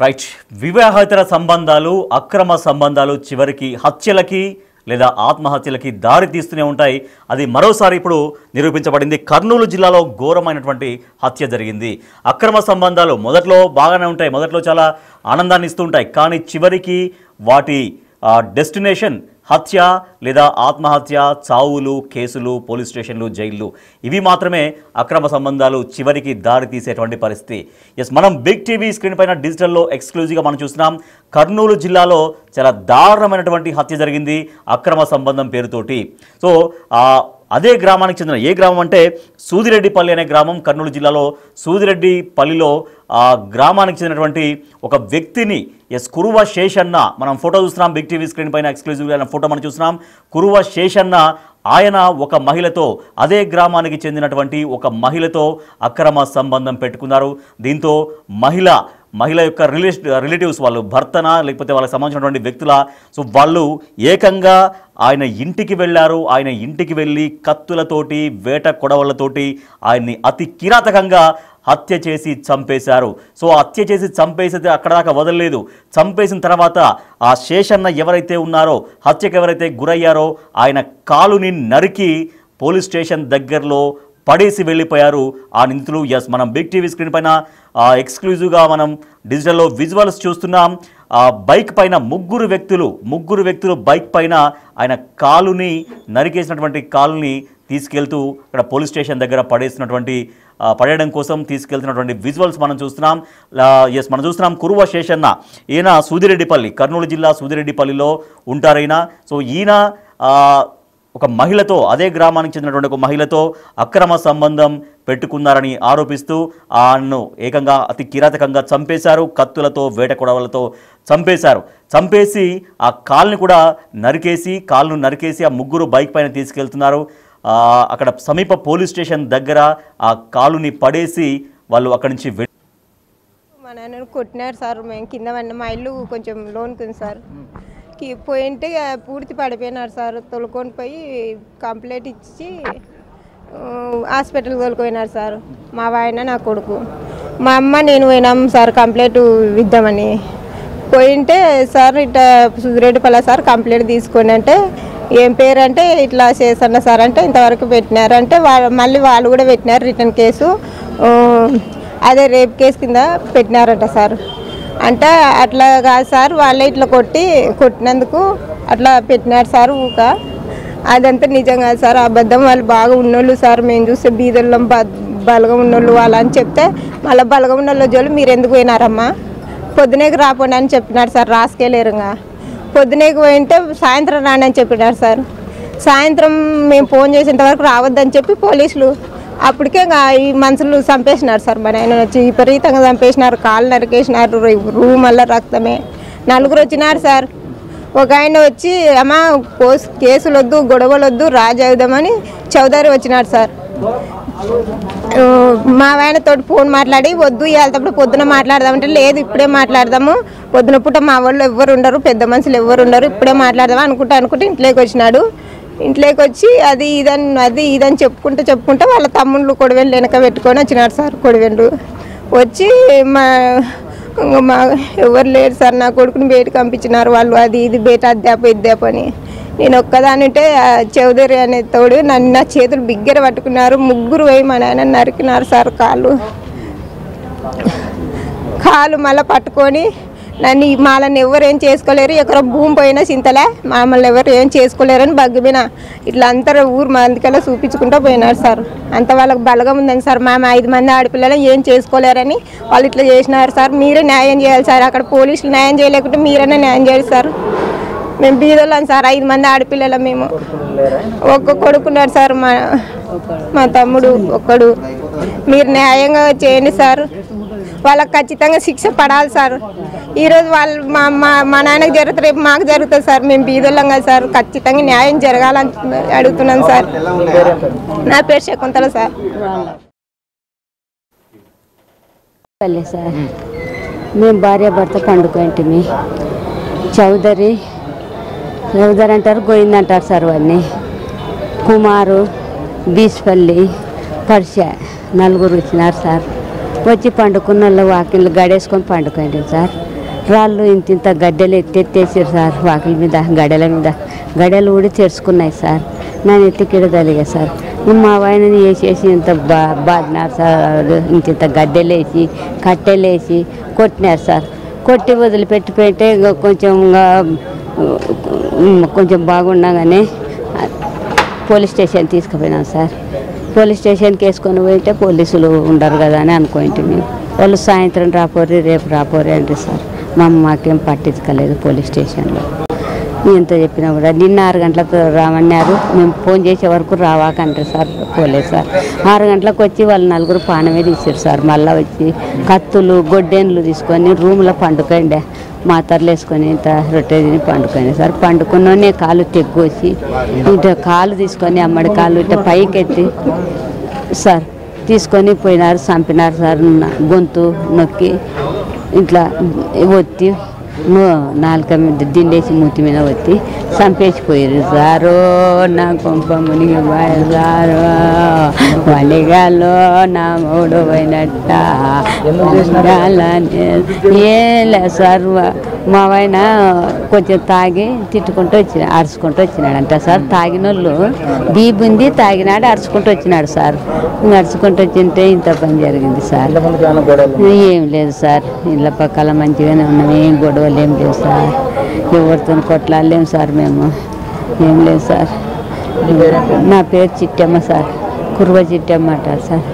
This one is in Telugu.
రైట్ వివాహేతర సంబంధాలు అక్రమ సంబంధాలు చివరికి హత్యలకి లేదా ఆత్మహత్యలకి దారి తీస్తూనే ఉంటాయి. అది మరోసారి ఇప్పుడు నిరూపించబడింది. కర్నూలు జిల్లాలో ఘోరమైనటువంటి హత్య జరిగింది. అక్రమ సంబంధాలు మొదట్లో బాగానే ఉంటాయి, మొదట్లో చాలా ఆనందాన్ని ఇస్తూ ఉంటాయి, కానీ చివరికి వాటి డెస్టినేషన్ హత్య లేదా ఆత్మహత్య, చావులు, కేసులు, పోలీస్ స్టేషన్లు, జైళ్ళు, ఇవి మాత్రమే అక్రమ సంబంధాలు చివరికి దారి తీసేటువంటి పరిస్థితి. మనం బిగ్ టీవీ స్క్రీన్ పైన డిజిటల్లో ఎక్స్క్లూజివ్గా మనం చూస్తున్నాం. కర్నూలు జిల్లాలో చాలా దారుణమైనటువంటి హత్య జరిగింది అక్రమ సంబంధం పేరుతోటి. సో అదే గ్రామానికి చెందిన, ఏ గ్రామం అంటే సూదిరెడ్డిపల్లి అనే గ్రామం, కర్నూలు జిల్లాలో సూదిరెడ్డిపల్లిలో ఆ గ్రామానికి చెందినటువంటి ఒక వ్యక్తిని కురువ శేషన్న, మనం ఫోటో చూస్తున్నాం బిగ్ టీవీ స్క్రీన్ పైన ఎక్స్క్లూజివ్గా ఫోటో మనం చూస్తున్నాం. కురువ శేషన్న ఆయన ఒక మహిళతో, అదే గ్రామానికి చెందినటువంటి ఒక మహిళతో అక్రమ సంబంధం పెట్టుకున్నారు. దీంతో మహిళ యొక్క రిలేటివ్స్, వాళ్ళు భర్తనా లేకపోతే వాళ్ళకి సంబంధించినటువంటి వ్యక్తుల, సో వాళ్ళు ఏకంగా ఆయన ఇంటికి వెళ్ళారు. ఆయన ఇంటికి వెళ్ళి కత్తులతోటి, వేట కొడవళ్లతోటి ఆయన్ని అతి కిరాతకంగా హత్య చేసి చంపేశారు. సో హత్య చేసి చంపేసి అక్కడ దాకా వదలలేదు. చంపేసిన తర్వాత ఆ శేషన్న ఎవరైతే ఉన్నారో, హత్యకు ఎవరైతే గురయ్యారో, ఆయన కాలుని నరికి పోలీస్ స్టేషన్ దగ్గరలో పడేసి వెళ్ళిపోయారు ఆ నిందితులు. మనం బిగ్ టీవీ స్క్రీన్ పైన ఎక్స్క్లూజివ్గా మనం డిజిటల్లో విజువల్స్ చూస్తున్నాం. బైక్ పైన ముగ్గురు వ్యక్తులు బైక్ పైన ఆయన కాలుని నరికేసినటువంటి కాలుని తీసుకెళ్తూ ఇక్కడ పోలీస్ స్టేషన్ దగ్గర పడేయడం కోసం తీసుకెళ్తున్నటువంటి విజువల్స్ మనం చూస్తున్నాం. మనం చూస్తున్నాం కురువ శేషన్న, ఈయన సూదిరెడ్డిపల్లి, కర్నూలు జిల్లా సూదిరెడ్డిపల్లిలో ఉంటారైనా. సో ఈయన ఒక మహిళతో, అదే గ్రామానికి చెందినటువంటి ఒక మహిళతో అక్రమ సంబంధం పెట్టుకున్నారని ఆరోపిస్తూ ఆయన్ను ఏకంగా అతి కిరాతకంగా చంపేశారు. కత్తులతో, వేట కొడవలతో చంపేసి ఆ కాలుని కూడా నరికేసి ఆ ముగ్గురు బైక్ పైన తీసుకెళ్తున్నారు. అక్కడ సమీప పోలీస్ స్టేషన్ దగ్గర ఆ కాలుని పడేసి వాళ్ళు అక్కడి నుంచి మా నాన్న కొట్టినారు సార్. మేము కింద మా ఇల్లు కొంచెం లోన్కుంది సార్. పోయింటే పూర్తి పడిపోయినారు సార్. తొలుకొని పోయి కంప్లైంట్ ఇచ్చి హాస్పిటల్కి తోలుకుపోయినారు సార్. మా ఆయన, నా కొడుకు, మా అమ్మ, నేను పోయినాం సార్ కంప్లైంట్ ఇద్దామని. పోయింటే సార్ ఇట్లా సుధిరెడ్డిపల్లి సార్ కంప్లైంట్ తీసుకొని అంటే, ఏం పేరు అంటే ఇట్లా చేసన్న సార్ అంటే ఇంతవరకు పెట్టినారు అంటే మళ్ళీ వాళ్ళు కూడా పెట్టినారు రిటర్న్ కేసు, అదే రేప్ కేసు కింద పెట్టినారంట సార్. అంటే అట్లా కాదు సార్, వాళ్ళే ఇట్లా కొట్టినందుకు అట్లా పెట్టినారు సార్. అదంతా నిజం కాదు సార్, అబద్ధం. వాళ్ళు బాగా ఉన్నోళ్ళు సార్, మేము చూస్తే బీదల్లో బలగం ఉన్నోళ్ళు వాళ్ళు అని చెప్తే, మళ్ళీ బలగం ఉన్నోళ్ళ జోలు మీరు ఎందుకు పోయినారమ్మా, పొద్దునేకి రాపోండి అని చెప్పినారు సార్. రాసుకెళ్ళారుగా పొద్దునేకి పోయింటే సాయంత్రం రాండి అని చెప్పినారు సార్. సాయంత్రం మేము ఫోన్ చేసేంత వరకు రావద్దని చెప్పి పోలీసులు అప్పటికే ఈ మనుషులు చంపేసినారు సార్. మన ఆయన వచ్చి విపరీతంగా చంపేసినారు, కాళ్ళు నరికేసినారు, రూమ్ వల్ల రక్తమే. 4 వచ్చినారు సార్. ఒక ఆయన వచ్చి అమ్మ కేసులు వద్దు, గొడవలు వద్దు, రాజు అవుదామని చౌదరి వచ్చినాడు సార్. మా ఆయనతో ఫోన్ మాట్లాడి వద్దు ఇవాళప్పుడు పొద్దున మాట్లాడదామంటే, లేదు ఇప్పుడే మాట్లాడదాము, పొద్దున పూట మా వాళ్ళు ఎవ్వరు ఉండరు, పెద్ద మనుషులు ఎవ్వరు ఉండరు, ఇప్పుడే మాట్లాడదాము అనుకుంటే ఇంట్లోకి వచ్చినాడు. ఇంట్లోకి వచ్చి అది ఇదని చెప్పుకుంటే వాళ్ళ తమ్ముళ్ళు కొడివెళ్ళు వెనక పెట్టుకొని వచ్చినాడు సార్. కొడివెళ్ళు వచ్చి మా ఎవరు లేరు సార్, నా కొడుకుని బయటకు పంపించినారు వాళ్ళు, అది ఇది బయట అద్దాపు అని. నేను ఒక్కదాని ఉంటే చౌదరి అనే తోడు నా చేతులు బిగ్గర పట్టుకున్నారు. ముగ్గురు పోయి మా నాన్న నరికినారు సార్ కాలు మళ్ళీ పట్టుకొని వాళ్ళని ఎవరు ఏం చేసుకోలేరు, ఎక్కడ భూమి పోయినా చింతలే, మమ్మల్ని ఎవరు ఏం చేసుకోలేరని బగ్గిపోయిన ఇట్లా అందరూ ఊరు మందికల్లా చూపించుకుంటూ పోయినారు సార్. అంత వాళ్ళకి బలగం ఉందని సార్. 5 మంది ఆడపిల్లలు ఏం చేసుకోలేరని వాళ్ళు ఇట్లా చేసినారు సార్. మీరే న్యాయం చేయాలి సార్. అక్కడ పోలీసులు న్యాయం చేయలేకుంటే మీరైనా న్యాయం చేయాలి సార్. మేము బీదోళ్ళం సార్, 5 మంది ఆడపిల్లలు. మేము ఒక్క కొడుకున్నారు సార్, మా తమ్ముడు ఒక్కడు. మీరు న్యాయంగా చేయండి సార్. వాళ్ళకి ఖచ్చితంగా శిక్ష పడాలి సార్. ఈరోజు వాళ్ళు మా నాన్నకి జరుగుతుంది, రేపు మాకు జరుగుతుంది సార్. మేము బీదోళ్ళం కదా సార్, ఖచ్చితంగా న్యాయం జరగాలని అడుగుతున్నాను సార్. నా పేరు శకుంతల సార్. సార్ మేము భార్యాభర్త పండుకుంటుంది. చౌదరి అంటారు, గోవింద్ అంటారు సార్. వాడిని కుమారు, బీస్పల్లి, పర్ష 4 వచ్చినారు సార్. వచ్చి పండుకున్న వాళ్ళు వాకిళ్ళు గడేసుకొని పండుకోండి సార్. రాళ్ళు ఇంత గడ్డలు ఎత్తేసారు సార్, వాకిల మీద గడెల మీద గడెలు కూడా తెరుచుకున్నాయి సార్. నన్ను ఎత్తికిడ తలిగా సార్. మా వాయినని వేసేసి ఇంత బాధినారు సార్. ఇంత గడ్డలేసి కట్టెలేసి కొట్టినారు సార్. కొట్టి వదిలిపెట్టిపోయింటే కొంచెం బాగుండగానే పోలీస్ స్టేషన్ తీసుకుపోయినాం సార్. పోలీస్ స్టేషన్కి వేసుకొని పోయితే పోలీసులు ఉండరు కదా అని అనుకోండి మేము. వాళ్ళు సాయంత్రం రాపోరి రేపు రాపోరి అంటే సార్ మాకేం పట్టించుకోలేదు పోలీస్ స్టేషన్లో. ఎంత చెప్పినా కూడా నిన్న 6 గంటలకు రామన్నారు. మేము ఫోన్ చేసే వరకు రావాకంటారు సార్ పోలేదు సార్. 6 గంటలకు వచ్చి వాళ్ళు 4 పానమే తీసారు సార్. మళ్ళీ వచ్చి కత్తులు గొడ్డెన్లు తీసుకొని రూమ్లో పండుకోండి, మాతర్లు వేసుకొని ఇంత రొట్టె తిని పండుకోండి సార్. పండుకున్నోనే కాలు తెగ్గొచ్చి ఇట్లా కాలు తీసుకొని అమ్మడి కాలు ఇట్లా పైకెత్తి సార్ తీసుకొని పోయినారు, చంపినారు సార్. గొంతు నొక్కి ఇట్లా ఒత్తి నాలుక మీద దిండేసి మూతి మీద వచ్చి చంపేసిపోయారు సారు. నా కొంప మునిగిపోయా సారు. వలిగాలో నా మూడు పోయినట్ట ఏలే సార్. మా ఆయన కొంచెం తాగి తిట్టుకుంటూ అరుచుకుంటూ వచ్చినాడంట సార్. తాగిన వాళ్ళు బీబుంది తాగినాడు అరుచుకుంటూ వచ్చినాడు సార్. అరుచుకుంటూ వచ్చింటే ఇంత పని జరిగింది సార్. ఏం లేదు సార్, ఇళ్ళ పక్కల మంచిగానే ఉన్నాం, ఏం గొడవలు ఏం లేవు సార్. ఎవరితో కొట్లాడలేము సార్ మేము, ఏం లేదు సార్. నా పేరు చిట్టమ్మ సార్, కుర్వ చిట్టమ్మ అంటారు సార్.